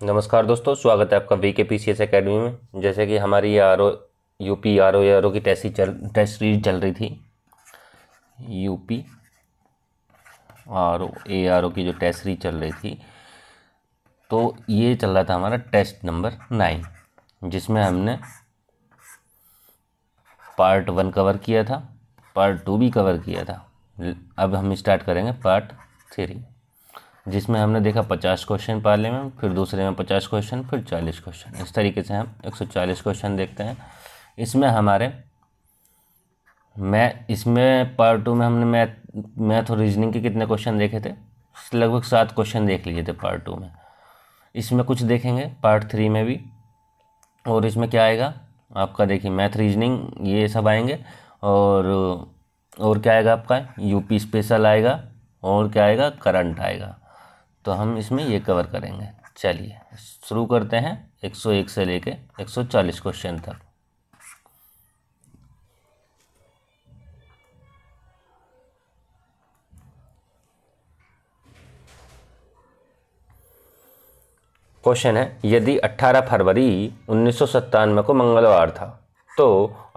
नमस्कार दोस्तों, स्वागत है आपका VKPCS एकेडमी में। जैसे कि हमारी ये यूपी आर ओ की टेस्ट सीरीज चल रही थी। यूपी ARO की जो टेस्ट सीरीज चल रही थी, तो ये चल रहा था हमारा टेस्ट नंबर 9, जिसमें हमने पार्ट 1 कवर किया था, पार्ट 2 भी कवर किया था। अब हम स्टार्ट करेंगे पार्ट 3, जिसमें हमने देखा 50 क्वेश्चन पहले में, फिर दूसरे में 50 क्वेश्चन, फिर 40 क्वेश्चन। इस तरीके से हम 140 क्वेश्चन देखते हैं। इसमें हमारे इसमें पार्ट 2 में हमने मैथ और रीजनिंग के कितने क्वेश्चन देखे थे? लगभग 7 क्वेश्चन देख लिए थे पार्ट 2 में। इसमें कुछ देखेंगे पार्ट 3 में भी। और इसमें क्या आएगा आपका, देखिए मैथ रीजनिंग ये सब आएंगे। और क्या आएगा आपका, यूपी स्पेशल आएगा, और क्या आएगा, करंट आएगा। तो हम इसमें ये कवर करेंगे। चलिए शुरू करते हैं 101 से लेके 140 क्वेश्चन तक। क्वेश्चन है, यदि 18 फरवरी 1997 को मंगलवार था तो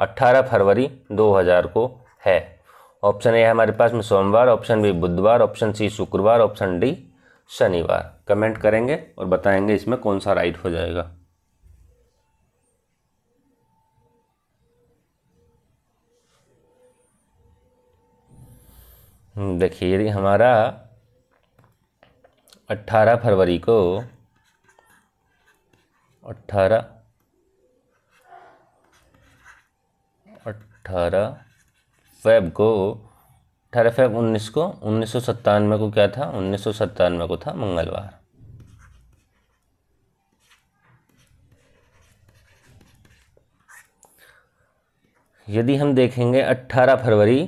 18 फरवरी 2000 को है। ऑप्शन ए है हमारे पास में सोमवार, ऑप्शन बी बुधवार, ऑप्शन सी शुक्रवार, ऑप्शन डी शनिवार। कमेंट करेंगे और बताएंगे इसमें कौन सा राइट हो जाएगा। देखिए, यदि हमारा 18 फरवरी को 18 फेब को 18 फेब 1997 को क्या था, 1997 को था मंगलवार। यदि हम देखेंगे 18 फरवरी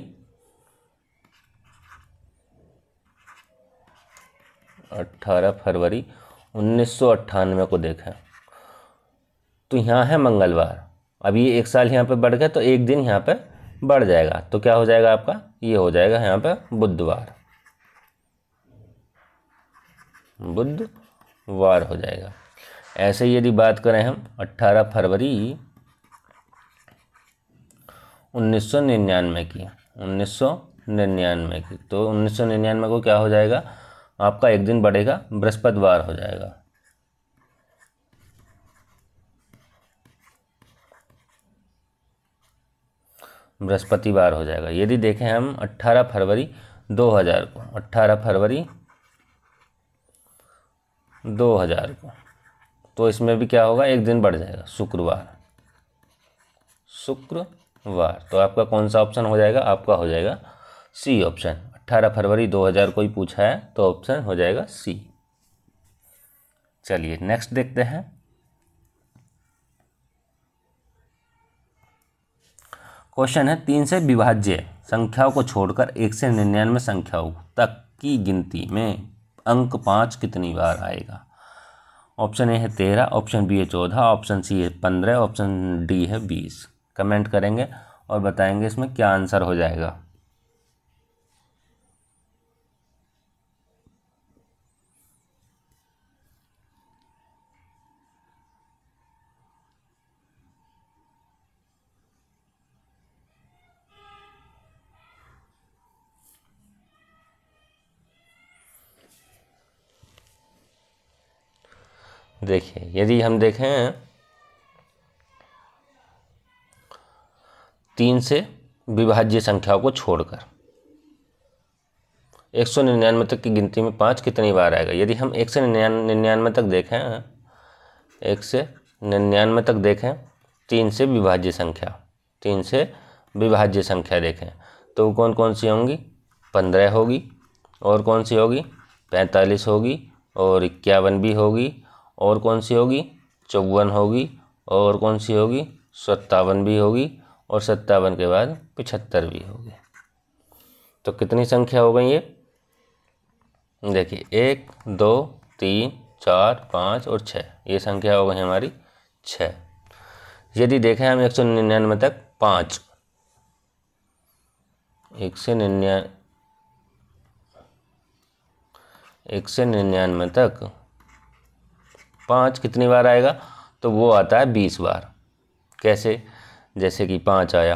1998 को देखें तो यहाँ है मंगलवार। अब ये एक साल यहाँ पे बढ़ गया तो एक दिन यहाँ पे बढ़ जाएगा, तो क्या हो जाएगा आपका, ये हो जाएगा यहाँ पे बुधवार हो जाएगा। ऐसे ही यदि बात करें हम 18 फरवरी 1999 की, तो 1999 को क्या हो जाएगा आपका, एक दिन बढ़ेगा, बृहस्पतिवार हो जाएगा। बृहस्पतिवार हो जाएगा। यदि देखें हम 18 फरवरी 2000 को, 18 फरवरी 2000 को, तो इसमें भी क्या होगा, एक दिन बढ़ जाएगा, शुक्रवार। तो आपका कौन सा ऑप्शन हो जाएगा, आपका हो जाएगा सी ऑप्शन। 18 फरवरी 2000 को ही पूछा है तो ऑप्शन हो जाएगा सी। चलिए नेक्स्ट देखते हैं। क्वेश्चन है, 3 से विभाज्य संख्याओं को छोड़कर 1 से 99 संख्याओं तक की गिनती में अंक 5 कितनी बार आएगा? ऑप्शन ए है 13, ऑप्शन बी है 14, ऑप्शन सी है 15, ऑप्शन डी है 20। कमेंट करेंगे और बताएंगे इसमें क्या आंसर हो जाएगा। देखिए, यदि हम देखें 3 से विभाज्य संख्याओं को छोड़कर 199 तक की गिनती में 5 कितनी बार आएगा? यदि हम 1 से 99 तक देखें, 1 से 99 तक देखें, 3 से विभाज्य संख्या देखें तो कौन कौन सी होंगी? 15 होगी, और कौन सी होगी? 45 होगी, और 51 भी होगी, और कौन सी होगी? 54 होगी, और कौन सी होगी? 57 भी होगी, और 57 के बाद 75 भी होगी। तो कितनी संख्या हो गई ये? देखिए 1 2 3 4 5 और 6, ये संख्या हो गई हमारी 6। यदि देखें हम 199 तक 5, 1 से 99 तक 5 कितनी बार आएगा, तो वो आता है 20 बार। कैसे, जैसे कि 5 आया,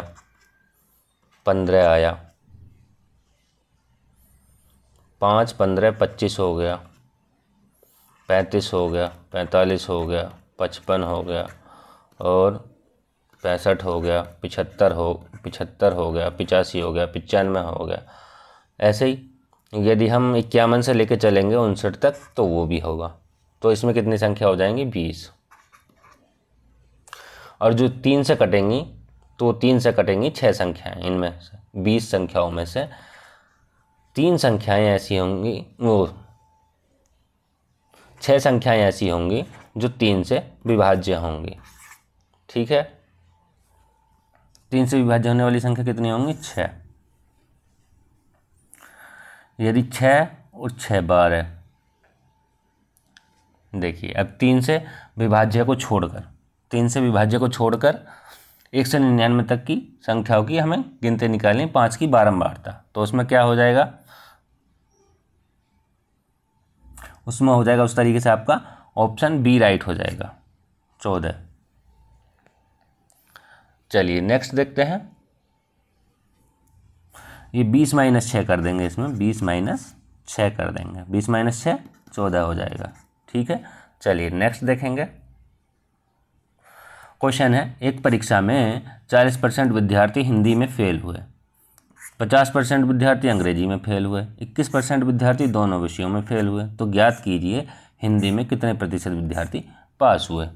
15 आया, 5 15 25 हो गया, 35 हो गया, 45 हो गया, 55 हो गया, और 65 हो गया, 75 हो गया, 85 हो गया, 95 हो गया। ऐसे ही यदि हम 51 से लेके चलेंगे 59 तक तो वो भी होगा। तो इसमें कितनी संख्या हो जाएंगी, 20। और जो 3 से कटेंगी, तो 3 से कटेंगी 6 संख्याएं। इनमें से 20 संख्याओं में से 3 संख्याएं ऐसी होंगी, वो 6 संख्याएं ऐसी होंगी जो 3 से विभाज्य होंगी। ठीक है, 3 से विभाज्य होने वाली संख्या कितनी होंगी, 6। यदि 6 और 6 12, देखिए अब 3 से विभाज्य को छोड़कर 1 से 99 तक की संख्याओं की हमें गिनती निकालनी, 5 की बारंबारता। तो उसमें क्या हो जाएगा, उसमें हो जाएगा उस तरीके से आपका ऑप्शन बी राइट हो जाएगा, 14। चलिए नेक्स्ट देखते हैं। ये 20 - 6 कर देंगे, इसमें 20 - 6 कर देंगे, 20 - 6 14 हो जाएगा। ठीक है, चलिए नेक्स्ट देखेंगे। क्वेश्चन है, एक परीक्षा में 40% विद्यार्थी हिंदी में फेल हुए, 50% विद्यार्थी अंग्रेजी में फेल हुए, 21% विद्यार्थी दोनों विषयों में फेल हुए। तो ज्ञात कीजिए हिंदी में कितने प्रतिशत विद्यार्थी पास हुए।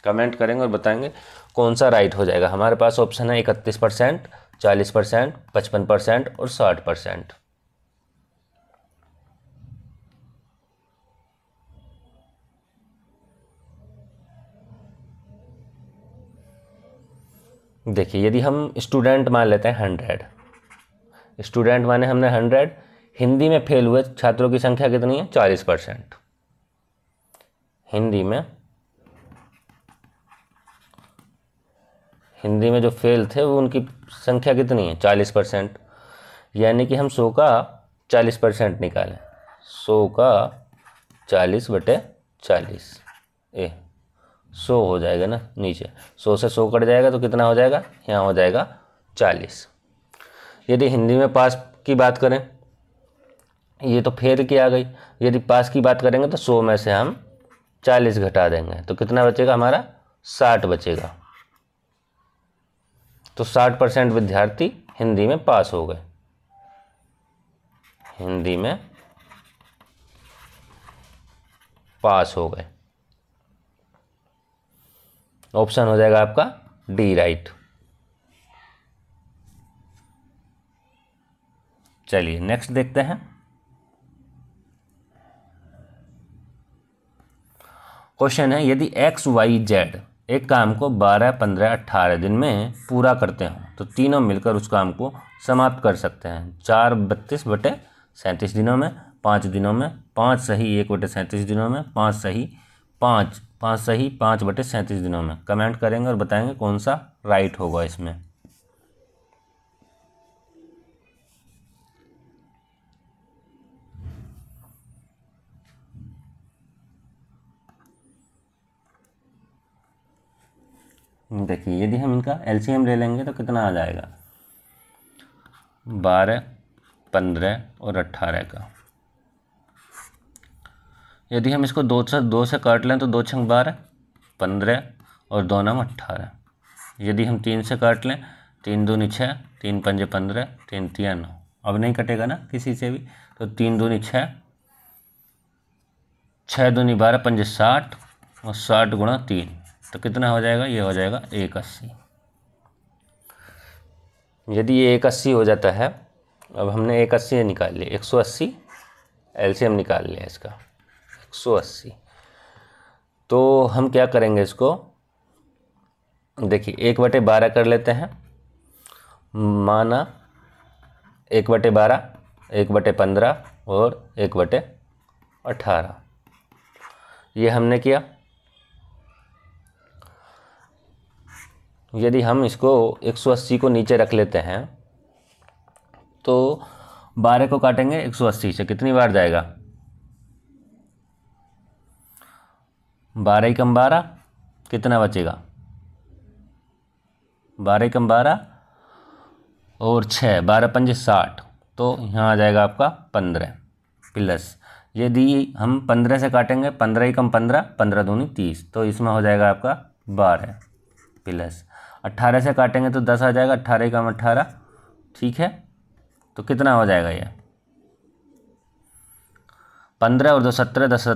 कमेंट करेंगे और बताएंगे कौन सा राइट हो जाएगा। हमारे पास ऑप्शन है 31%, 40%, 55% और 60%। देखिए यदि हम स्टूडेंट मान लेते हैं 100, स्टूडेंट माने हमने 100, हिंदी में फेल हुए छात्रों की संख्या कितनी है, 40%। हिंदी में जो फेल थे वो उनकी संख्या कितनी है, 40%। यानी कि हम 100 का 40% निकालें, 100 का 40/40, 100 हो जाएगा ना, नीचे 100 से 100 कट जाएगा तो कितना हो जाएगा, यहाँ हो जाएगा 40। यदि हिंदी में पास की बात करें, ये तो फेल की आ गई, यदि पास की बात करेंगे तो 100 में से हम 40 घटा देंगे तो कितना बचेगा, हमारा 60 बचेगा। तो 60% विद्यार्थी हिंदी में पास हो गए, हिंदी में पास हो गए। ऑप्शन हो जाएगा आपका डी राइट। चलिए नेक्स्ट देखते हैं। क्वेश्चन है, यदि XYZ एक काम को 12, 15, 18 दिन में पूरा करते हो तो तीनों मिलकर उस काम को समाप्त कर सकते हैं 4 32/37 दिनों में, 5 दिनों में, 5 सही 1/37 दिनों में, 5 सही 5/37 दिनों में। कमेंट करेंगे और बताएंगे कौन सा राइट होगा इसमें। देखिए यदि हम इनका LCM ले लेंगे तो कितना आ जाएगा, 12, 15 और 18 का। यदि हम इसको 2 से काट लें तो 2 छंग 12, 15 और 2 9 18। यदि हम 3 से काट लें, 3 दूनी 6, 3 पंजे 15, 3 3 9। अब नहीं कटेगा ना किसी से भी, तो 3 दूनी 6, 6 दूनी 12, पंजे 60 और 60 गुणा 3, तो कितना हो जाएगा, ये हो जाएगा 180। यदि ये 180 हो जाता है, अब हमने 180 निकाल लिया, 180 LCM निकाल लिया इसका 180। तो हम क्या करेंगे इसको, देखिए 1/12 कर लेते हैं, माना 1/12, 1/15 और 1/18 ये हमने किया। यदि हम इसको 180 को नीचे रख लेते हैं तो 12 को काटेंगे 180 से, कितनी बार जाएगा, 12 एकम 12, कितना बचेगा 12 एकम 12 और 6, 12 पंजे 60, तो यहाँ आ जाएगा आपका 15 प्लस, यदि हम 15 से काटेंगे 15 एकम 15, 15 दूनी 30, तो इसमें हो जाएगा आपका 12 प्लस 18 से काटेंगे तो 10 आ जाएगा, 18 एकम 18, ठीक है। तो कितना हो जाएगा ये 15 और 2 17, 10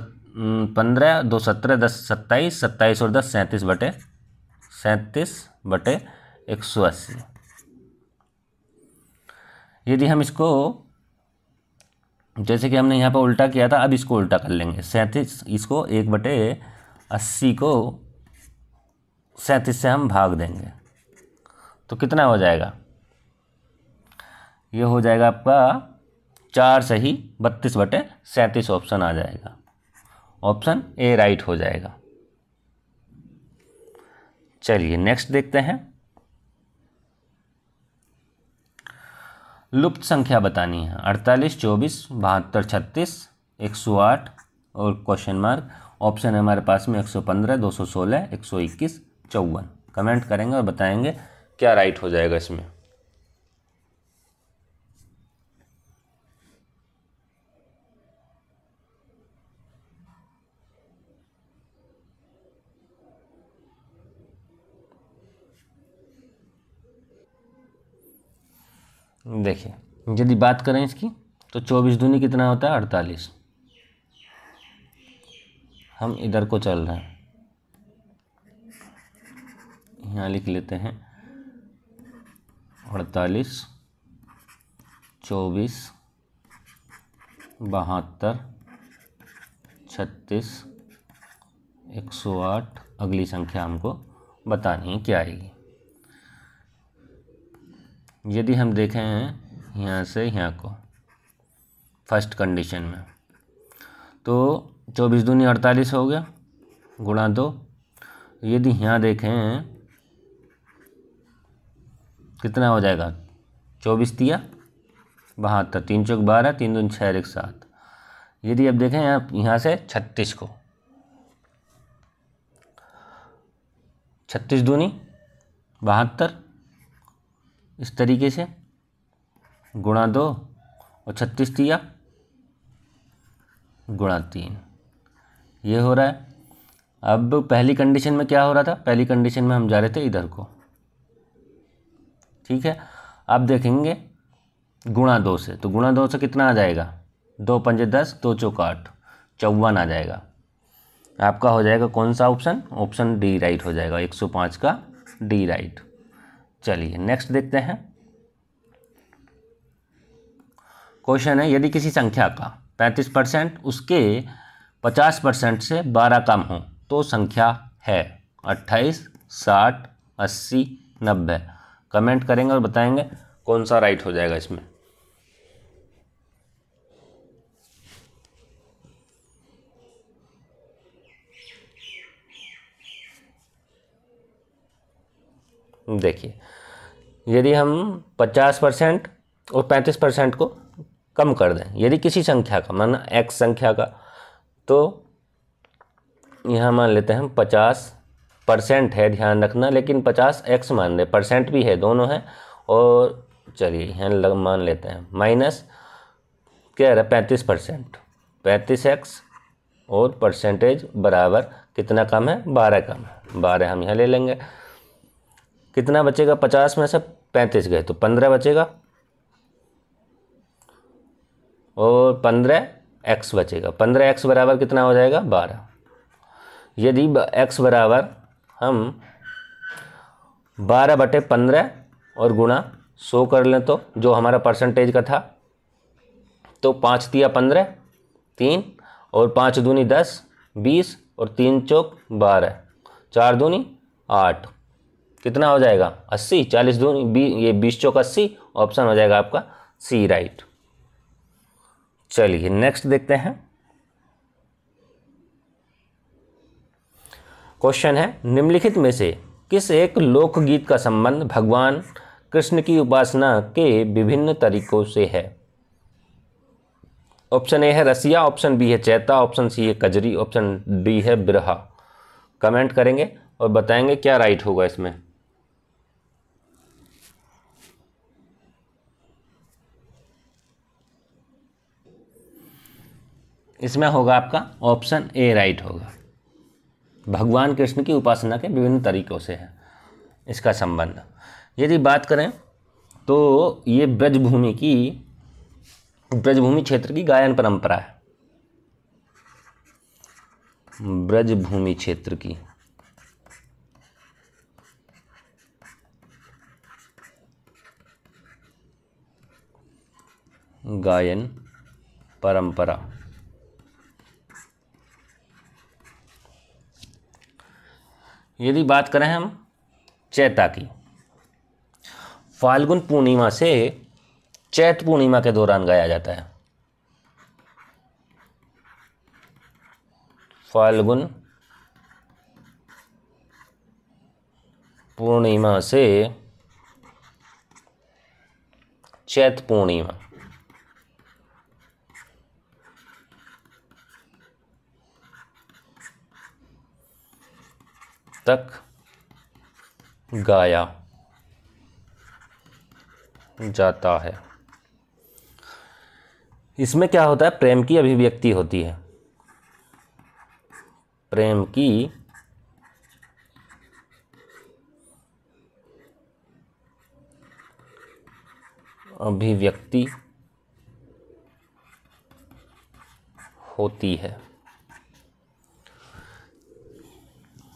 15 2 17 10 27, 27 और 10 37/180। यदि हम इसको जैसे कि हमने यहाँ पर उल्टा किया था, अब इसको उल्टा कर लेंगे। 37 इसको 1/80 को 37 से हम भाग देंगे तो कितना हो जाएगा, ये हो जाएगा आपका 4 सही 32/37 ऑप्शन आ जाएगा। ऑप्शन ए राइट हो जाएगा। चलिए नेक्स्ट देखते हैं। लुप्त संख्या बतानी है। 48, 24, 72, 36, 108 और क्वेश्चन मार्क। ऑप्शन है हमारे पास में 115, 216, 121, 54। कमेंट करेंगे और बताएंगे क्या राइट हो जाएगा इसमें। देखिए यदि बात करें इसकी तो 24 दूनी कितना होता है 48। हम इधर को चल रहे हैं, यहाँ लिख लेते हैं 48, 24, 72, 36, 108। अगली संख्या हमको बतानी है क्या आएगी। यदि हम देखें यहाँ से यहाँ को फर्स्ट कंडीशन में, तो 24 दूनी 48 हो गया गुणा 2। यदि यहाँ देखें कितना हो जाएगा 24 तिया 72, 3 चौक 12, 3 दूनी 6, 1 7। यदि अब देखें यहाँ से 36 को, 36 दूनी 72 इस तरीके से गुणा 2 और 36 तिया गुणा 3, ये हो रहा है। अब पहली कंडीशन में क्या हो रहा था, पहली कंडीशन में हम जा रहे थे इधर को, ठीक है। अब देखेंगे गुणा 2 से, तो गुणा 2 से कितना आ जाएगा 2 पंजे 10, 2 चौक 8, 54 आ जाएगा। आपका हो जाएगा कौन सा ऑप्शन, ऑप्शन डी राइट हो जाएगा। 105 का डी राइट। चलिए नेक्स्ट देखते हैं। क्वेश्चन है यदि किसी संख्या का 35% उसके 50% से 12 कम हो तो संख्या है 28, 60, 80, 90। कमेंट करेंगे और बताएंगे कौन सा राइट हो जाएगा इसमें। देखिए यदि हम 50% और 35% को कम कर दें, यदि किसी संख्या का माना एक्स संख्या का, तो यहाँ मान लेते हैं हम 50% है, ध्यान रखना, लेकिन 50 एक्स मान रहे, परसेंट भी है, दोनों है। और चलिए यहाँ मान लेते हैं माइनस क्या है 35%, 35 एक्स और परसेंटेज बराबर कितना कम है 12 कम है, 12 हम यहाँ ले लेंगे। कितना बचेगा 50 में से 35 गए तो 15 बचेगा और 15 एक्स बचेगा। 15 एक्स बराबर कितना हो जाएगा 12। यदि एक्स बराबर हम 12/15 और गुणा 100 कर लें तो जो हमारा परसेंटेज का था, तो 5 तिया 15, 3 और 5 दूनी 10, 20 और 3 चौक 12, 4 दूनी 8, कितना हो जाएगा 80, 40 दूनी ये 20 चौक 80। ऑप्शन हो जाएगा आपका सी राइट। चलिए नेक्स्ट देखते हैं। क्वेश्चन है निम्नलिखित में से किस एक लोकगीत का संबंध भगवान कृष्ण की उपासना के विभिन्न तरीकों से है। ऑप्शन ए है रसिया, ऑप्शन बी है चैता, ऑप्शन सी है कजरी, ऑप्शन डी है बिरहा। कमेंट करेंगे और बताएंगे क्या राइट होगा इसमें। इसमें होगा आपका ऑप्शन ए राइट होगा। भगवान कृष्ण की उपासना के विभिन्न तरीकों से है इसका संबंध। यदि बात करें तो ये ब्रजभूमि क्षेत्र की गायन परंपरा है। ब्रजभूमि क्षेत्र की गायन परंपरा। यदि बात करें हम चैता की, फाल्गुन पूर्णिमा से चैत पूर्णिमा के दौरान गाया जाता है। फाल्गुन पूर्णिमा से चैत पूर्णिमा तक गाया जाता है। इसमें क्या होता है, प्रेम की अभिव्यक्ति होती है। प्रेम की अभिव्यक्ति होती है।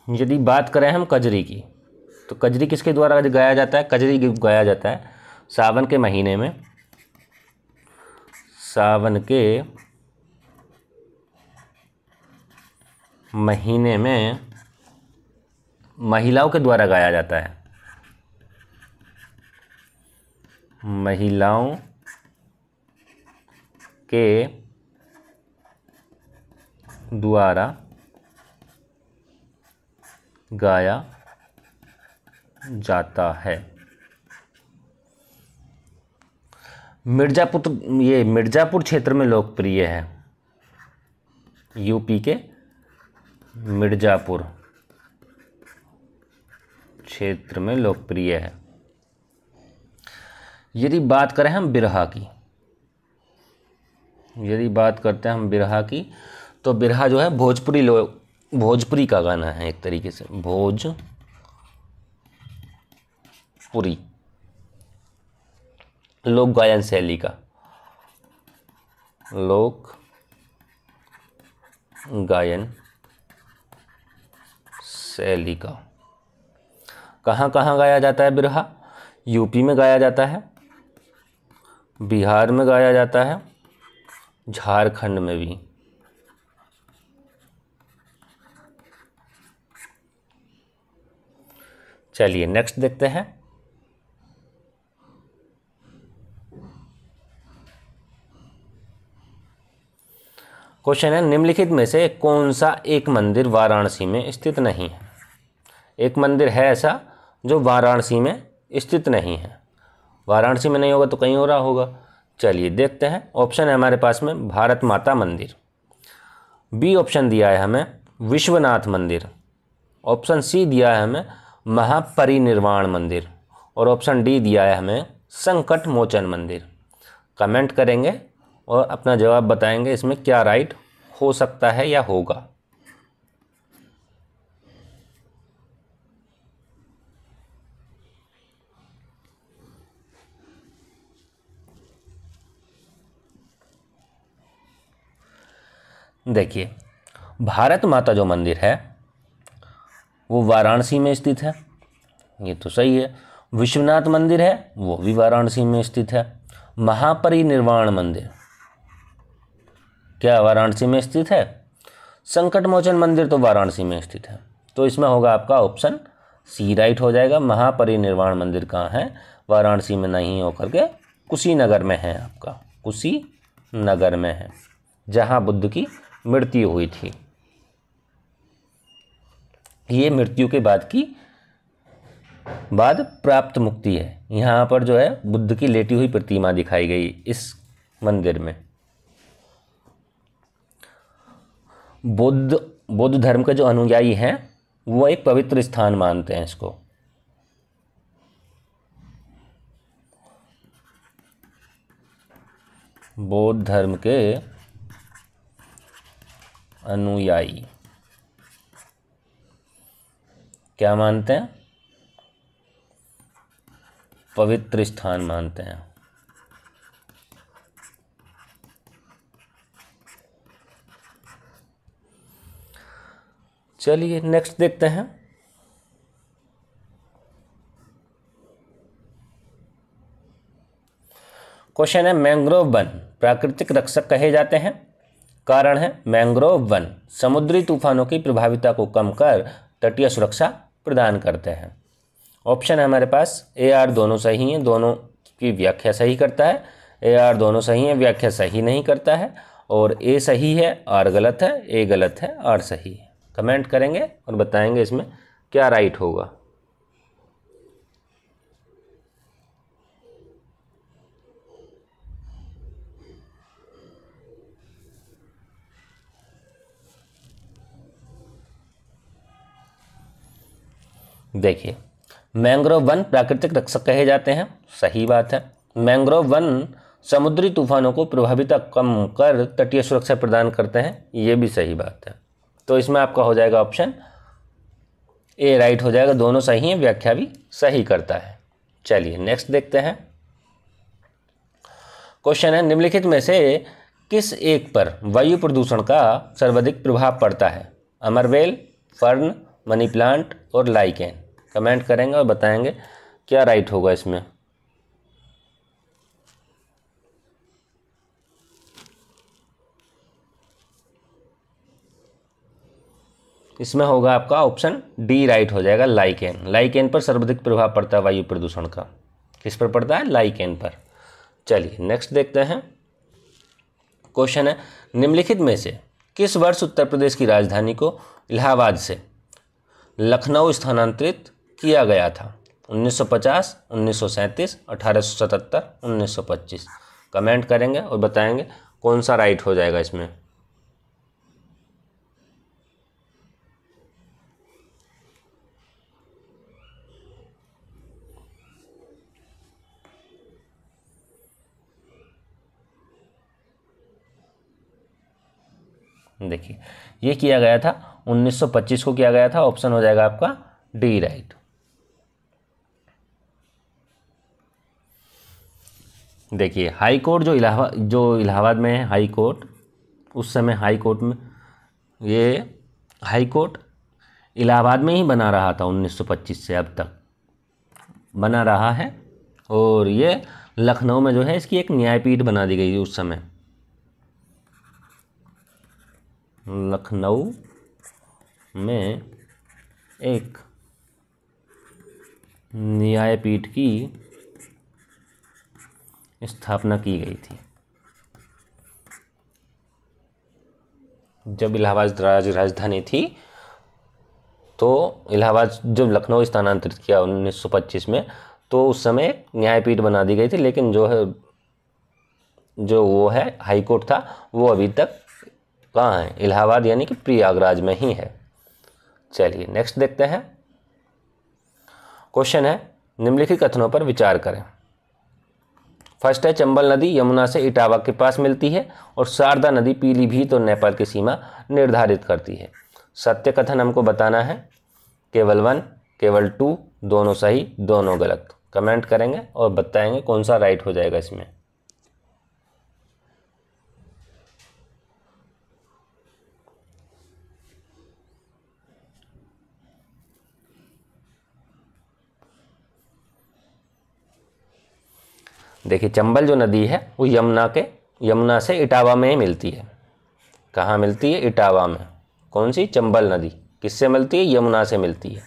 यदि बात करें हम कजरी की, तो कजरी किसके द्वारा गाया जाता है? कजरी गाया जाता है सावन के महीने में। सावन के महीने में महिलाओं के द्वारा गाया जाता है। महिलाओं के द्वारा गाया जाता है। मिर्ज़ापुर क्षेत्र में लोकप्रिय है। यूपी के मिर्ज़ापुर क्षेत्र में लोकप्रिय है। यदि बात करें हम बिरहा की, यदि बात करते हैं हम बिरहा की, तो बिरहा जो है भोजपुरी का गाना है, एक तरीके से भोजपुरी लोक गायन शैली का, लोक गायन शैली का। कहाँ कहाँ गाया जाता है बिरहा? यूपी में गाया जाता है, बिहार में गाया जाता है, झारखंड में भी। चलिए नेक्स्ट देखते हैं। क्वेश्चन है, निम्नलिखित में से कौन सा एक मंदिर वाराणसी में स्थित नहीं है? एक मंदिर है ऐसा जो वाराणसी में स्थित नहीं है। वाराणसी में नहीं होगा तो कहीं हो रहा होगा। चलिए देखते हैं। ऑप्शन है हमारे पास में भारत माता मंदिर, बी ऑप्शन दिया है हमें विश्वनाथ मंदिर, ऑप्शन सी दिया है हमें महापरिनिर्वाण मंदिर, और ऑप्शन डी दिया है हमें संकट मोचन मंदिर। कमेंट करेंगे और अपना जवाब बताएंगे इसमें क्या राइट हो सकता है या होगा। देखिए, भारत माता जो मंदिर है वो वाराणसी में स्थित है, ये तो सही है। विश्वनाथ मंदिर है वो भी वाराणसी में स्थित है। महापरिनिर्वाण मंदिर क्या वाराणसी में स्थित है? संकट मोचन मंदिर तो वाराणसी में स्थित है। तो इसमें होगा आपका ऑप्शन सी राइट हो जाएगा। महापरिनिर्वाण मंदिर कहाँ है? वाराणसी में नहीं होकर के कुशीनगर में है, आपका कुशीनगर में है, जहाँ बुद्ध की मृत्यु हुई थी। ये मृत्यु के बाद प्राप्त मुक्ति है। यहाँ पर जो है बुद्ध की लेटी हुई प्रतिमा दिखाई गई इस मंदिर में। बौद्ध धर्म के जो अनुयायी हैं वो एक पवित्र स्थान मानते हैं इसको। बौद्ध धर्म के अनुयायी क्या मानते हैं? पवित्र स्थान मानते हैं। चलिए नेक्स्ट देखते हैं। क्वेश्चन है, मैंग्रोव वन प्राकृतिक रक्षक कहे जाते हैं। कारण है, मैंग्रोव वन समुद्री तूफानों की प्रभाविता को कम कर तटीय सुरक्षा प्रदान करते हैं। ऑप्शन है हमारे पास ए आर दोनों सही हैं, दोनों की व्याख्या सही करता है। ए आर दोनों सही है, व्याख्या सही नहीं करता है। और ए सही है, आर गलत है, ए गलत है, आर सही है। कमेंट करेंगे और बताएंगे इसमें क्या राइट होगा। देखिए, मैंग्रोव वन प्राकृतिक रक्षक कहे जाते हैं, सही बात है। मैंग्रोव वन समुद्री तूफानों को प्रभाविता कम कर तटीय सुरक्षा प्रदान करते हैं, ये भी सही बात है। तो इसमें आपका हो जाएगा ऑप्शन ए राइट हो जाएगा। दोनों सही हैं, व्याख्या भी सही करता है। चलिए नेक्स्ट देखते हैं। क्वेश्चन है, निम्नलिखित में से किस एक पर वायु प्रदूषण का सर्वाधिक प्रभाव पड़ता है? अमरवेल, फर्न, मनी प्लांट और लाइकेन। कमेंट करेंगे और बताएंगे क्या राइट होगा इसमें। इसमें होगा आपका ऑप्शन डी राइट हो जाएगा, लाइकेन। लाइकेन पर सर्वाधिक प्रभाव पड़ता है वायु प्रदूषण का। किस पर पड़ता है? लाइकेन पर। चलिए नेक्स्ट देखते हैं। क्वेश्चन है, निम्नलिखित में से किस वर्ष उत्तर प्रदेश की राजधानी को इलाहाबाद से लखनऊ स्थानांतरित किया गया था? 1950, 1937, 1877, 1925। कमेंट करेंगे और बताएंगे कौन सा राइट हो जाएगा इसमें। देखिए, ये किया गया था 1925 को किया गया था। ऑप्शन हो जाएगा आपका डी राइट। देखिए, हाई कोर्ट जो इलाहाबाद में है, हाई कोर्ट, उस समय हाई कोर्ट में ये हाई कोर्ट इलाहाबाद में ही बना रहा था। 1925 से अब तक बना रहा है। और ये लखनऊ में जो है इसकी एक न्यायपीठ बना दी गई उस समय। लखनऊ में एक न्यायपीठ की स्थापना की गई थी। जब इलाहाबाद राजधानी थी तो इलाहाबाद जब लखनऊ स्थानांतरित किया 1925 में, तो उस समय एक न्यायपीठ बना दी गई थी। लेकिन जो वो है हाई कोर्ट था, वो अभी तक कहाँ है? इलाहाबाद यानी कि प्रयागराज में ही है। चलिए नेक्स्ट देखते हैं। क्वेश्चन है, निम्नलिखित कथनों पर विचार करें। फर्स्ट है, चंबल नदी यमुना से इटावा के पास मिलती है और शारदा नदी पीलीभीत और नेपाल की सीमा निर्धारित करती है। सत्य कथन हमको बताना है। केवल 1, केवल 2, दोनों सही, दोनों गलत। कमेंट करेंगे और बताएंगे कौन सा राइट हो जाएगा इसमें। देखिए, चंबल जो नदी है वो यमुना से इटावा में ही मिलती है। कहाँ मिलती है? इटावा में। कौन सी? चंबल नदी। किससे मिलती है? यमुना से मिलती है।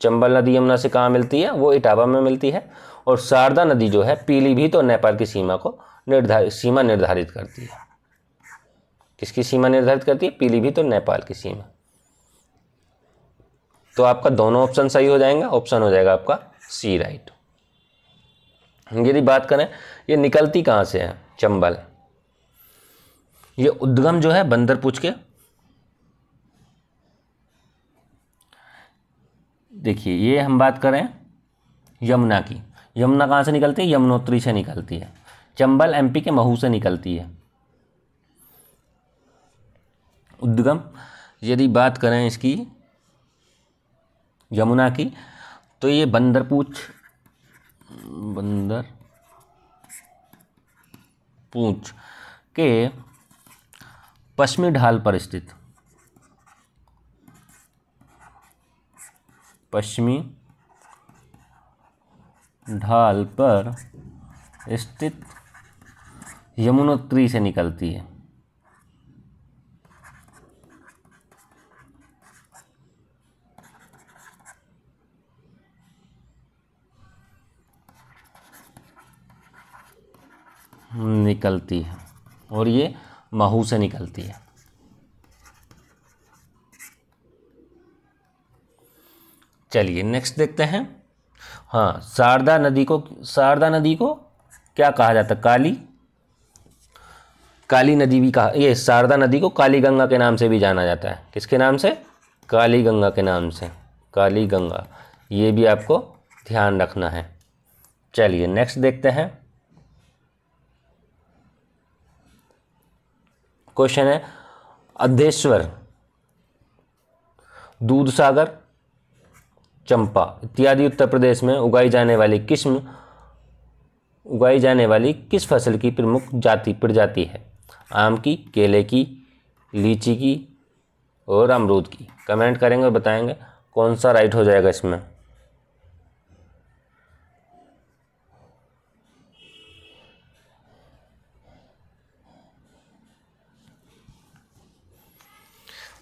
चंबल नदी यमुना से कहाँ मिलती है? वो इटावा में मिलती है। और शारदा नदी जो है पीलीभीत और नेपाल की सीमा निर्धारित करती है। किसकी सीमा निर्धारित करती है? पीलीभीत और नेपाल की सीमा। तो आपका दोनों ऑप्शन सही हो जाएंगे। ऑप्शन हो जाएगा आपका सी राइट। यदि बात करें ये निकलती कहाँ से है चंबल, ये उद्गम जो है बंदरपुच के देखिए ये हम बात करें यमुना की, यमुना कहाँ से निकलती है? यमुनोत्री से निकलती है। चंबल एमपी के महू से निकलती है। उद्गम यदि बात करें इसकी यमुना की, तो ये बंदरपूछ के पश्चिमी ढाल पर स्थित, पश्चिमी ढाल पर स्थित यमुनोत्री से निकलती है। निकलती है और ये महू से निकलती है। चलिए नेक्स्ट देखते हैं। हाँ, शारदा नदी को क्या कहा जाता है? काली नदी भी कहा, ये शारदा नदी को काली गंगा के नाम से भी जाना जाता है। किसके नाम से? काली गंगा के नाम से, काली गंगा। ये भी आपको ध्यान रखना है। चलिए नेक्स्ट देखते हैं। क्वेश्चन है, अधेश्वर, दूधसागर, चंपा इत्यादि उत्तर प्रदेश में उगाई जाने वाली किस फसल की प्रमुख प्रजाति है? आम की, केले की, लीची की और अमरूद की। कमेंट करेंगे और बताएंगे कौन सा राइट हो जाएगा इसमें।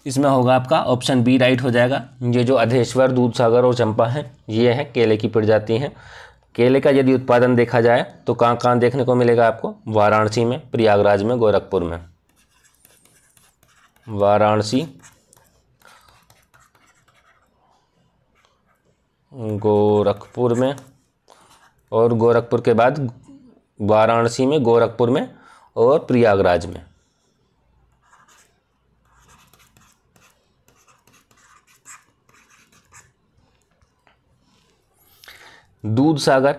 इसमें होगा आपका ऑप्शन बी राइट हो जाएगा। ये जो अधेश्वर, दूधसागर और चंपा हैं, ये हैं केले की प्रजाति हैं। केले का यदि उत्पादन देखा जाए तो कहाँ कहाँ देखने को मिलेगा आपको? वाराणसी में, प्रयागराज में, गोरखपुर में। वाराणसी, गोरखपुर में, और गोरखपुर के बाद वाराणसी में, गोरखपुर में और प्रयागराज में। दूधसागर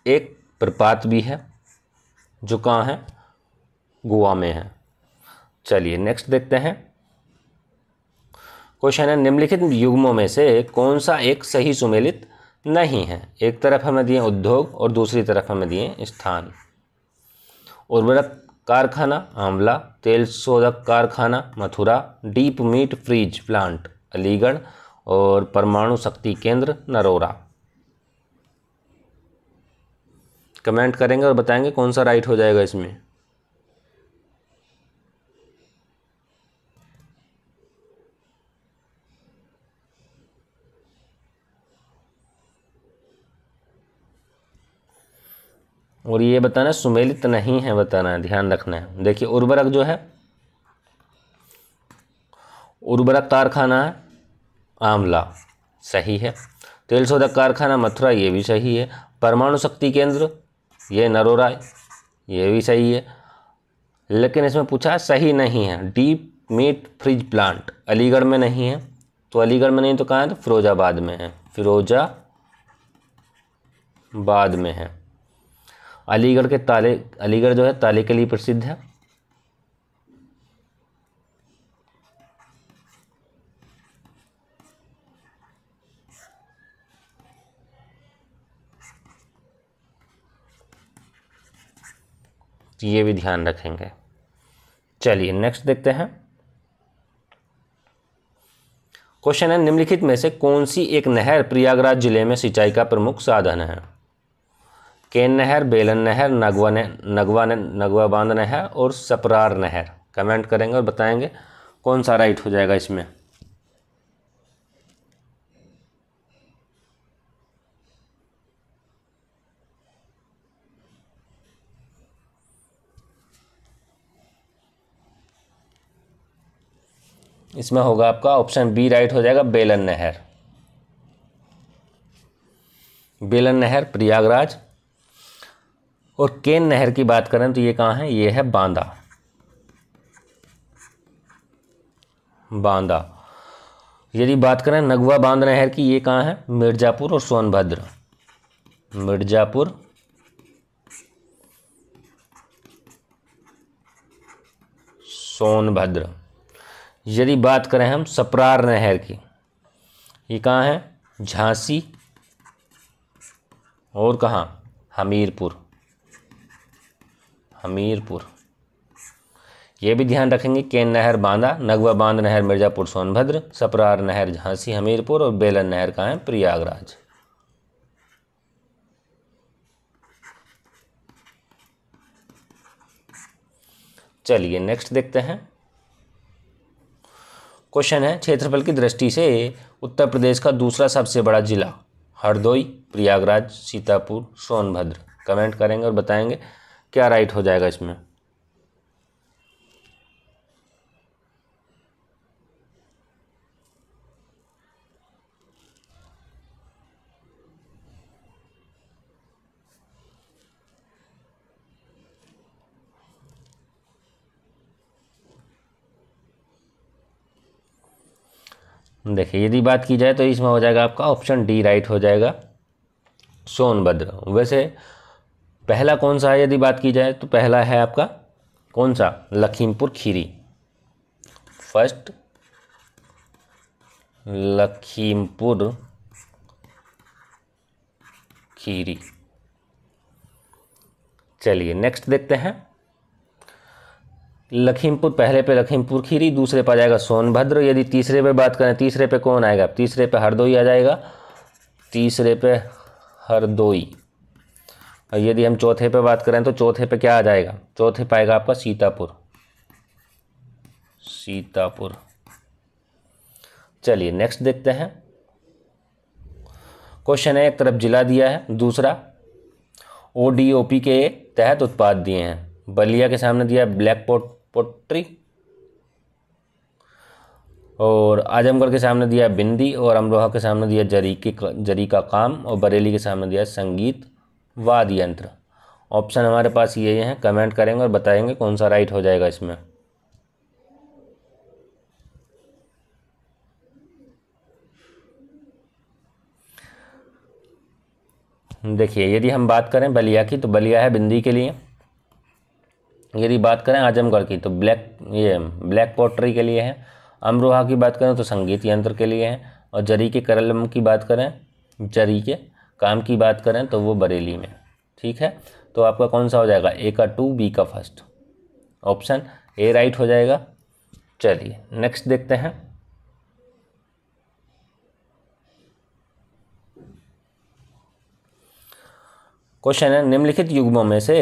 एक प्रपात भी है जो कहाँ है? गोवा में है। चलिए नेक्स्ट देखते हैं। क्वेश्चन है, निम्नलिखित युग्मों में से कौन सा एक सही सुमेलित नहीं है? एक तरफ हमें दिए उद्योग और दूसरी तरफ हमें दिए स्थान। उर्वरक कारखाना आंवला, तेल शोधक कारखाना Mathura, deep meat freeze plant Aligarh और परमाणु शक्ति केंद्र नरोरा। कमेंट करेंगे और बताएंगे कौन सा राइट हो जाएगा इसमें। और ये बताना सुमेलित नहीं है, बताना है, ध्यान रखना है। देखिए उर्वरक जो है, उर्वरक कारखाना है आंवला, सही है। तेल शोधक कारखाना मथुरा, ये भी सही है। परमाणु शक्ति केंद्र ये नरोरा, ये भी सही है। लेकिन इसमें पूछा सही नहीं है, deep meat freeze plant Aligarh में नहीं है। तो अलीगढ़ में नहीं तो कहाँ है? तो फिरोजाबाद में है, फिरोजाबाद में है। अलीगढ़ जो है ताले के लिए प्रसिद्ध है। ये भी ध्यान रखेंगे। चलिए नेक्स्ट देखते हैं। क्वेश्चन है, निम्नलिखित में से कौन सी एक नहर प्रयागराज जिले में सिंचाई का प्रमुख साधन है? केन नहर, बेलन नहर, नगवा बांध नहर और सपरार नहर। कमेंट करेंगे और बताएंगे कौन सा राइट हो जाएगा इसमें। इसमें होगा आपका ऑप्शन बी राइट हो जाएगा, बेलन नहर। बेलन नहर प्रयागराज। और केन नहर की बात करें तो ये कहाँ है? ये है बांदा। यदि बात करें नगवा बांध नहर की, ये कहाँ है? मिर्ज़ापुर और सोनभद्र। मिर्ज़ापुर सोनभद्र। यदि बात करें हम सप्रार नहर की, ये कहाँ है? झांसी और कहाँ? हमीरपुर। हमीरपुर। ये भी ध्यान रखेंगे, केन नहर बांदा, नगवा बांध नहर मिर्ज़ापुर सोनभद्र, सप्रार नहर झांसी हमीरपुर और बेलन नहर कहाँ है? प्रयागराज। चलिए नेक्स्ट देखते हैं। क्वेश्चन है, क्षेत्रफल की दृष्टि से उत्तर प्रदेश का दूसरा सबसे बड़ा जिला? हरदोई, प्रयागराज, सीतापुर, सोनभद्र। कमेंट करेंगे और बताएंगे क्या राइट हो जाएगा इसमें। देखिए यदि बात की जाए तो इसमें हो जाएगा आपका ऑप्शन डी राइट हो जाएगा, सोनभद्र। वैसे पहला कौन सा है यदि बात की जाए तो पहला है आपका कौन सा? लखीमपुर खीरी। फर्स्ट लखीमपुर खीरी। चलिए नेक्स्ट देखते हैं। लखीमपुर पहले पे लखीमपुर खीरी, दूसरे पे आ जाएगा सोनभद्र। यदि तीसरे पे बात करें, तीसरे पे कौन आएगा? तीसरे पे हरदोई आ जाएगा, तीसरे पे हरदोई। और यदि हम चौथे पे बात करें तो चौथे पे क्या आ जाएगा? चौथे पे आएगा आपका सीतापुर। सीतापुर। चलिए नेक्स्ट देखते हैं। क्वेश्चन है, एक तरफ जिला दिया है, दूसरा ODOP के तहत उत्पाद दिए हैं। बलिया के सामने दिया ब्लैक पोट्री और आजमगढ़ के सामने दिया बिंदी और अमरोहा के सामने दिया जरी का काम और बरेली के सामने दिया संगीत वाद्य यंत्र। ऑप्शन हमारे पास ये हैं, कमेंट करेंगे और बताएंगे कौन सा राइट हो जाएगा इसमें। देखिए यदि हम बात करें बलिया की तो बलिया है बिंदी के लिए। यदि बात करें आजमगढ़ की तो ब्लैक पॉटरी के लिए है। अमरोहा की बात करें तो संगीत यंत्र के लिए है। और जरी के कलम की बात करें, जरी के काम की बात करें तो वो बरेली में। ठीक है, तो आपका कौन सा हो जाएगा? ए का 2, बी का फर्स्ट। ऑप्शन ए राइट हो जाएगा। चलिए नेक्स्ट देखते हैं। क्वेश्चन है, निम्नलिखित युग्मों में से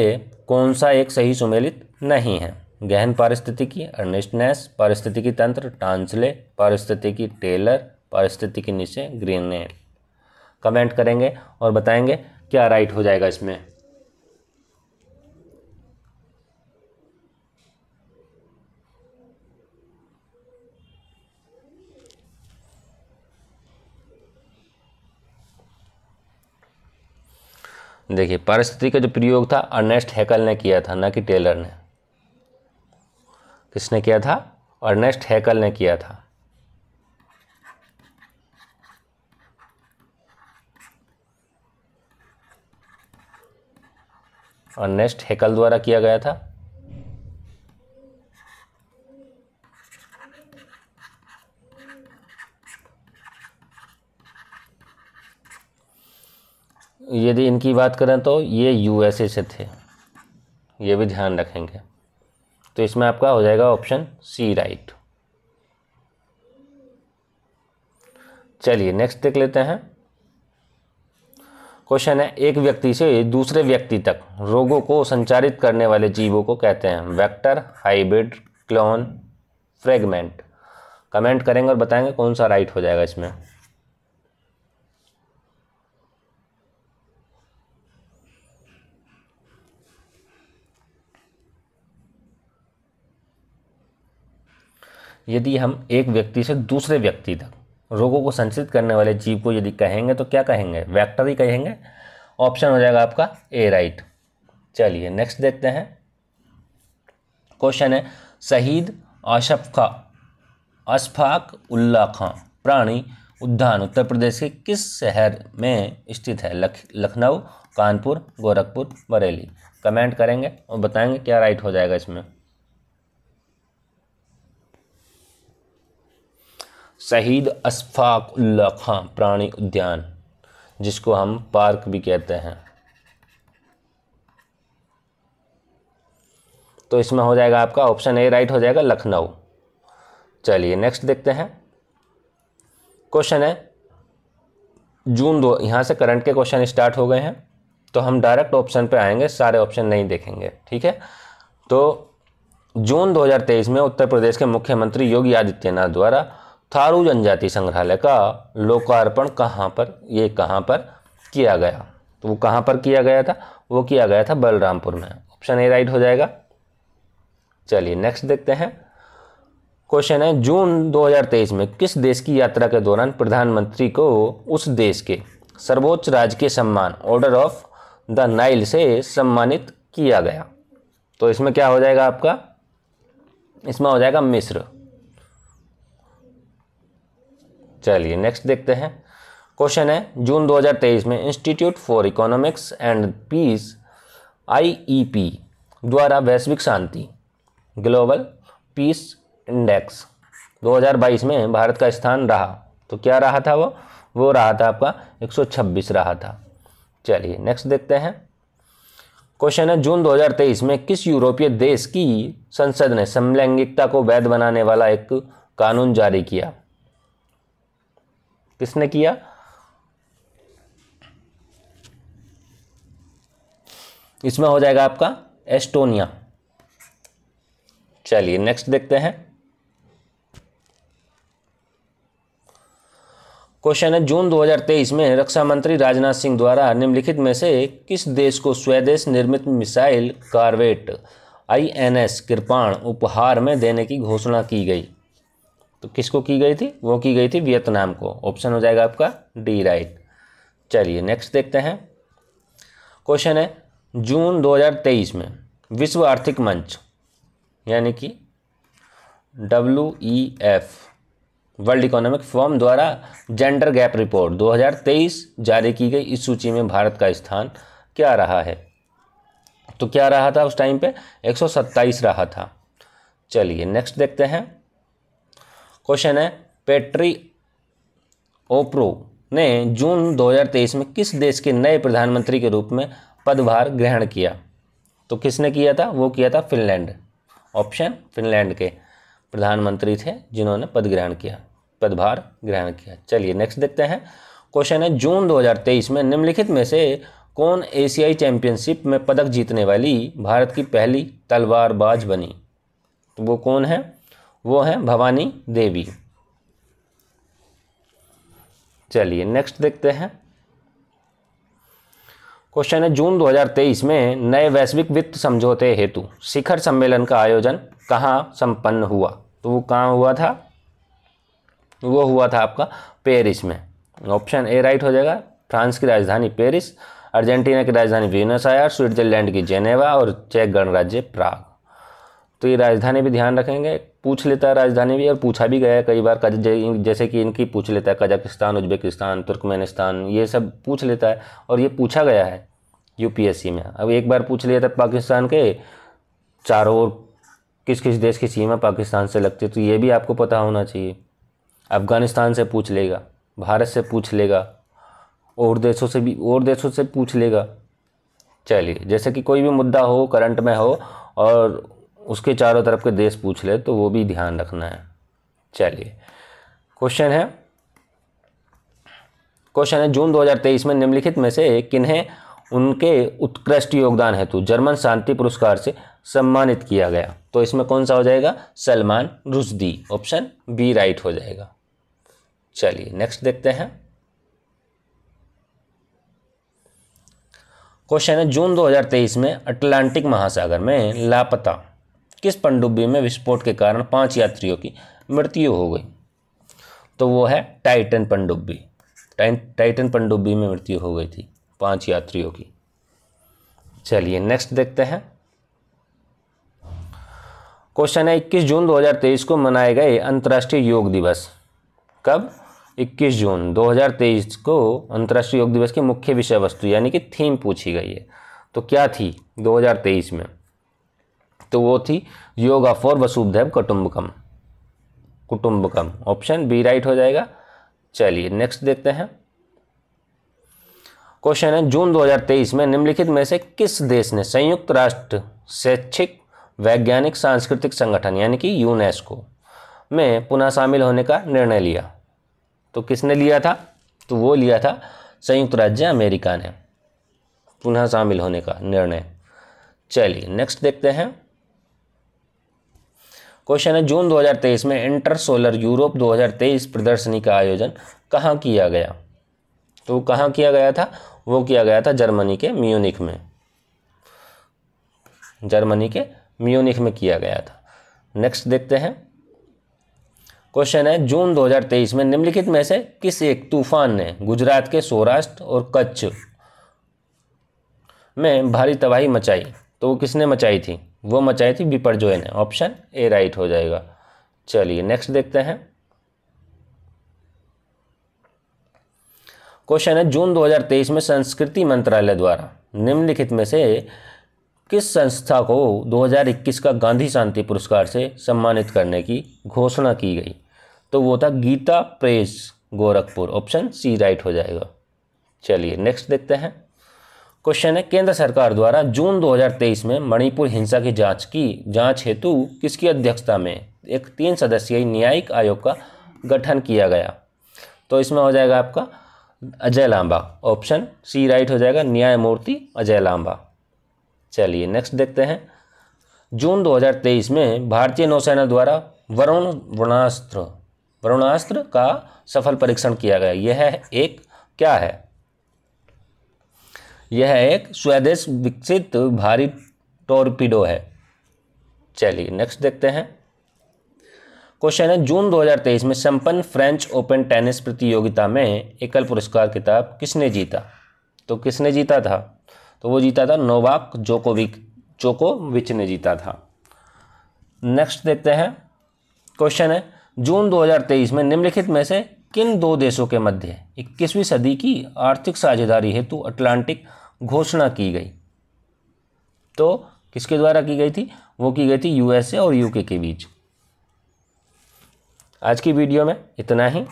कौन सा एक सही सुमेलित नहीं है? गहन पारिस्थितिकी, अर्नेस्टनेस, पारिस्थितिकी तंत्र, टांसले, पारिस्थितिकी टेलर, पारिस्थितिकी निचे, ग्रीनेल। कमेंट करेंगे और बताएंगे क्या राइट हो जाएगा इसमें। देखिए पारिस्थितिकी का जो प्रयोग था अर्नेस्ट हैकल ने किया था, ना कि टेलर ने। किसने किया था? अर्नेस्ट हैकल ने किया था। अर्नेस्ट हैकल द्वारा किया गया था। यदि इनकी बात करें तो ये USA से थे, ये भी ध्यान रखेंगे। तो इसमें आपका हो जाएगा ऑप्शन सी राइट। चलिए नेक्स्ट देख लेते हैं। क्वेश्चन है, एक व्यक्ति से दूसरे व्यक्ति तक रोगों को संचारित करने वाले जीवों को कहते हैं? Vector, hybrid, clone, fragment. Comment करेंगे और बताएंगे कौन सा राइट हो जाएगा इसमें। यदि हम एक व्यक्ति से दूसरे व्यक्ति तक रोगों को संचित करने वाले जीव को यदि कहेंगे तो क्या कहेंगे? वेक्टर ही कहेंगे। ऑप्शन हो जाएगा आपका ए राइट। चलिए नेक्स्ट देखते हैं। क्वेश्चन है, शहीद अशफाक उल्ला खां प्राणी उद्यान उत्तर प्रदेश के किस शहर में स्थित है? लखनऊ, कानपुर, गोरखपुर, बरेली। कमेंट करेंगे और बताएंगे क्या राइट हो जाएगा इसमें। शहीद अशफाक उल्लाह खां प्राणी उद्यान, जिसको हम पार्क भी कहते हैं। तो इसमें हो जाएगा आपका ऑप्शन ए राइट हो जाएगा, लखनऊ। चलिए नेक्स्ट देखते हैं। क्वेश्चन है जून 2, यहाँ से करंट के क्वेश्चन स्टार्ट हो गए हैं, तो हम डायरेक्ट ऑप्शन पे आएंगे, सारे ऑप्शन नहीं देखेंगे, ठीक है। तो जून 2023 में उत्तर प्रदेश के मुख्यमंत्री योगी आदित्यनाथ द्वारा थारू जनजाति संग्रहालय का लोकार्पण कहाँ पर किया गया? तो वो कहाँ पर किया गया था? वो किया गया था बलरामपुर में। ऑप्शन ए राइट हो जाएगा। चलिए नेक्स्ट देखते हैं। क्वेश्चन है जून 2023 में किस देश की यात्रा के दौरान प्रधानमंत्री को उस देश के सर्वोच्च राजकीय सम्मान ऑर्डर ऑफ द नाइल से सम्मानित किया गया? तो इसमें क्या हो जाएगा आपका? इसमें हो जाएगा मिस्र। चलिए नेक्स्ट देखते हैं। क्वेश्चन है जून 2023 में institute for economics and peace IEP द्वारा वैश्विक शांति ग्लोबल पीस इंडेक्स 2022 में भारत का स्थान रहा, तो क्या रहा था? वो रहा था आपका 126 रहा था। चलिए नेक्स्ट देखते हैं। क्वेश्चन है जून 2023 में किस यूरोपीय देश की संसद ने समलैंगिकता को वैध बनाने वाला एक कानून जारी किया? किसने किया? इसमें हो जाएगा आपका एस्टोनिया। चलिए नेक्स्ट देखते हैं। क्वेश्चन है जून 2023 में रक्षा मंत्री राजनाथ सिंह द्वारा निम्नलिखित में से किस देश को स्वदेश निर्मित मिसाइल कॉर्वेट INS कृपाण उपहार में देने की घोषणा की गई? तो किसको की गई थी? वो की गई थी वियतनाम को। ऑप्शन हो जाएगा आपका डी राइट। चलिए नेक्स्ट देखते हैं। क्वेश्चन है जून 2023 में विश्व आर्थिक मंच यानी कि WEF वर्ल्ड इकोनॉमिक फोरम द्वारा जेंडर गैप रिपोर्ट 2023 जारी की गई। इस सूची में भारत का स्थान क्या रहा है? तो क्या रहा था उस टाइम पे? 127 रहा था। चलिए नेक्स्ट देखते हैं। क्वेश्चन है पेट्री ओप्रो ने जून 2023 में किस देश के नए प्रधानमंत्री के रूप में पदभार ग्रहण किया? तो किसने किया था? वो किया था फिनलैंड। ऑप्शन फिनलैंड के प्रधानमंत्री थे जिन्होंने पदभार ग्रहण किया। चलिए नेक्स्ट देखते हैं। क्वेश्चन है जून 2023 में निम्नलिखित में से कौन एशियाई चैंपियनशिप में पदक जीतने वाली भारत की पहली तलवारबाज बनी? तो वो कौन है? वो है भवानी देवी। चलिए नेक्स्ट देखते हैं। क्वेश्चन है जून 2023 में नए वैश्विक वित्त समझौते हेतु शिखर सम्मेलन का आयोजन कहाँ संपन्न हुआ? तो वो कहाँ हुआ था? वो हुआ था आपका पेरिस में। ऑप्शन ए राइट हो जाएगा। फ्रांस की राजधानी पेरिस, अर्जेंटीना की राजधानी ब्यूनस आयर्स, स्विट्जरलैंड की जेनेवा और चेक गणराज्य प्राग। तो ये राजधानी भी ध्यान रखेंगे, पूछ लेता है राजधानी भी, और पूछा भी गया है कई बार। जैसे कि इनकी पूछ लेता है कजाकिस्तान, उज्बेकिस्तान, तुर्कमेनिस्तान, ये सब पूछ लेता है और ये पूछा गया है UPSC में। अब एक बार पूछ लिया था पाकिस्तान के चारों ओर किस किस देश की सीमा पाकिस्तान से लगती है, तो ये भी आपको पता होना चाहिए। अफ़गानिस्तान से पूछ लेगा, भारत से पूछ लेगा, और देशों से पूछ लेगा। चलिए जैसे कि कोई भी मुद्दा हो करंट में हो और उसके चारों तरफ के देश पूछ ले तो वो भी ध्यान रखना है। चलिए क्वेश्चन है जून 2023 में निम्नलिखित में से किन्हें उनके उत्कृष्ट योगदान हेतु जर्मन शांति पुरस्कार से सम्मानित किया गया? तो इसमें कौन सा हो जाएगा? Salman Rushdie. Option B right हो जाएगा। चलिए नेक्स्ट देखते हैं। क्वेश्चन है जून 2023 में अटलांटिक महासागर में लापता किस पनडुब्बी में विस्फोट के कारण 5 यात्रियों की मृत्यु हो गई? तो वो है टाइटन पनडुब्बी। टाइटन पनडुब्बी में मृत्यु हो गई थी 5 यात्रियों की। चलिए नेक्स्ट देखते हैं। क्वेश्चन है 21 जून 2023 को मनाए गए अंतर्राष्ट्रीय योग दिवस कब? 21 जून 2023 को अंतर्राष्ट्रीय योग दिवस की मुख्य विषय वस्तु यानी कि थीम पूछी गई है। तो क्या थी 2023 में? तो वो थी योगा फॉर वसुधैव कुटुंबकम। ऑप्शन बी राइट हो जाएगा। चलिए नेक्स्ट देखते हैं। क्वेश्चन है, जून 2023 में निम्नलिखित में से किस देश ने संयुक्त राष्ट्र शैक्षिक वैज्ञानिक सांस्कृतिक संगठन यानी कि यूनेस्को में पुनः शामिल होने का निर्णय लिया? तो किसने लिया था? तो वो लिया था संयुक्त राज्य अमेरिका ने पुनः शामिल होने का निर्णय। चलिए नेक्स्ट देखते हैं। क्वेश्चन है, जून 2023 में इंटर सोलर यूरोप 2023 प्रदर्शनी का आयोजन कहाँ किया गया? तो कहाँ किया गया था? वो किया गया था जर्मनी के म्यूनिख में। जर्मनी के म्यूनिख में किया गया था। नेक्स्ट देखते हैं। क्वेश्चन है, जून 2023 में निम्नलिखित में से किस एक तूफान ने गुजरात के सौराष्ट्र और कच्छ में भारी तबाही मचाई? तो वो किसने मचाई थी? वो मचाई थी बिपरजॉय ने। ऑप्शन ए राइट हो जाएगा। चलिए नेक्स्ट देखते हैं। क्वेश्चन है, जून 2023 में संस्कृति मंत्रालय द्वारा निम्नलिखित में से किस संस्था को 2021 का गांधी शांति पुरस्कार से सम्मानित करने की घोषणा की गई? तो वो था Gita press Gorakhpur. Option C right हो जाएगा। चलिए नेक्स्ट देखते हैं। क्वेश्चन है, केंद्र सरकार द्वारा जून 2023 में मणिपुर हिंसा की जांच हेतु किसकी अध्यक्षता में एक 3 सदस्यीय न्यायिक आयोग का गठन किया गया? तो इसमें हो जाएगा आपका Ajay Lamba. Option C right हो जाएगा, न्यायमूर्ति अजय लांबा। चलिए नेक्स्ट देखते हैं। जून 2023 में भारतीय नौसेना द्वारा वरुणास्त्र का सफल परीक्षण किया गया। यह एक क्या है? यह एक स्वदेश विकसित भारी टॉर्पीडो है। चलिए नेक्स्ट देखते हैं। क्वेश्चन है, जून 2023 में संपन्न फ्रेंच ओपन टेनिस प्रतियोगिता में एकल पुरस्कार खिताब किसने जीता? तो किसने जीता था? तो वो जीता था नोवाक जोकोविच ने जीता था। नेक्स्ट देखते हैं। क्वेश्चन है, जून 2023 में निम्नलिखित में से किन 2 देशों के मध्य 21वीं सदी की आर्थिक साझेदारी हेतु अटलांटिक घोषणा की गई? तो किसके द्वारा की गई थी? वो की गई थी यूएसए और यूके के बीच। आज की वीडियो में इतना ही।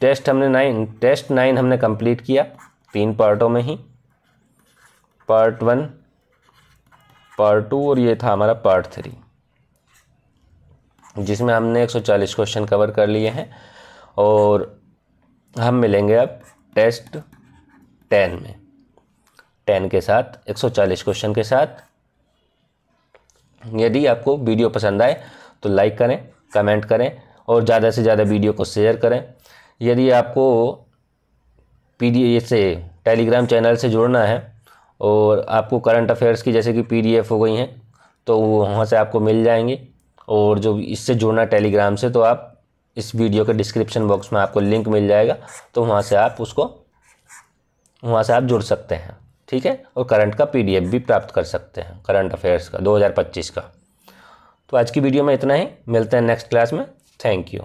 टेस्ट 9 हमने कंप्लीट किया 3 पार्टों में ही। पार्ट 1, पार्ट 2 और ये था हमारा पार्ट 3, जिसमें हमने 140 क्वेश्चन कवर कर लिए हैं। और हम मिलेंगे अब टेस्ट 10 में, 10 के साथ 140 क्वेश्चन के साथ। यदि आपको वीडियो पसंद आए तो लाइक करें, कमेंट करें और ज़्यादा से ज़्यादा वीडियो को शेयर करें। यदि आपको पीडीएफ से टेलीग्राम चैनल से जुड़ना है और आपको करंट अफेयर्स की जैसे कि पीडीएफ हो गई हैं तो वहाँ से आपको मिल जाएंगे। और जो इससे जुड़ना टेलीग्राम से, तो आप इस वीडियो के डिस्क्रिप्शन बॉक्स में आपको लिंक मिल जाएगा, तो वहाँ से आप जुड़ सकते हैं। ठीक है, और करंट का पीडीएफ भी प्राप्त कर सकते हैं, करंट अफेयर्स का 2025 का। तो आज की वीडियो में इतना ही। मिलते हैं नेक्स्ट क्लास में। Thank you.